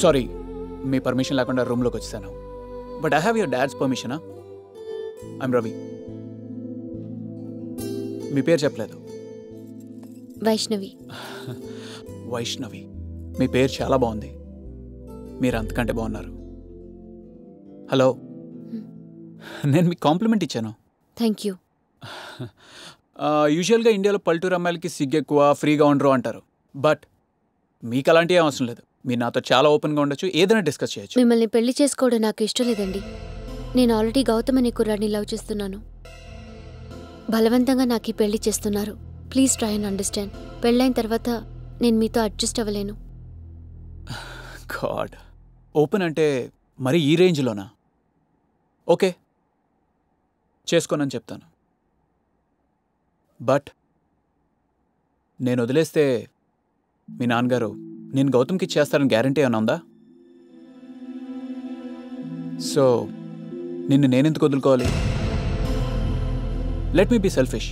Sorry, మీ permission లేకుండా రూమ్లోకి వచ్చేసాను. But I have your dad's పర్మిషనా? ఐమ్ రవి. మీ పేరు చెప్పలేదు. వైష్ణవి. వైష్ణవి, మీ పేరు చాలా బాగుంది. మీరు అంతకంటే బాగున్నారు. హలో, నేను మీకు కాంప్లిమెంట్ ఇచ్చాను. Thank you. యూజువల్గా ఇండియాలో పల్లెటూరు అమ్మాయిలకి సిగ్గు ఎక్కువ, ఫ్రీగా ఉండరు అంటారు. బట్ మీకు అలాంటివి అవసరం లేదు. మీరు నాతో చాలా ఓపెన్గా ఉండొచ్చు, ఏదైనా డిస్కస్ చేయొచ్చు. మిమ్మల్ని పెళ్లి చేసుకోవడం నాకు ఇష్టం లేదండి. నేను ఆల్రెడీ గౌతమ్ అనే కుర్రాడిని లవ్ చేస్తున్నాను. బలవంతంగా నాకు ఈ పెళ్లి చేస్తున్నారు. Please try and understand. పెళ్ళైన తర్వాత నేను మీతో అడ్జస్ట్ అవ్వలేను. గాడ్, ఓపెన్ అంటే మరి ఈ రేంజ్లోనా? ఓకే, చేసుకోనని చెప్తాను. బట్ నేను వదిలేస్తే మీ నాన్నగారు నేను గౌతమ్కి ఇచ్చేస్తారని గ్యారంటీ ఏమైనా ఉందా? సో నిన్ను నేనెందుకు వదులుకోవాలి? Let me be selfish.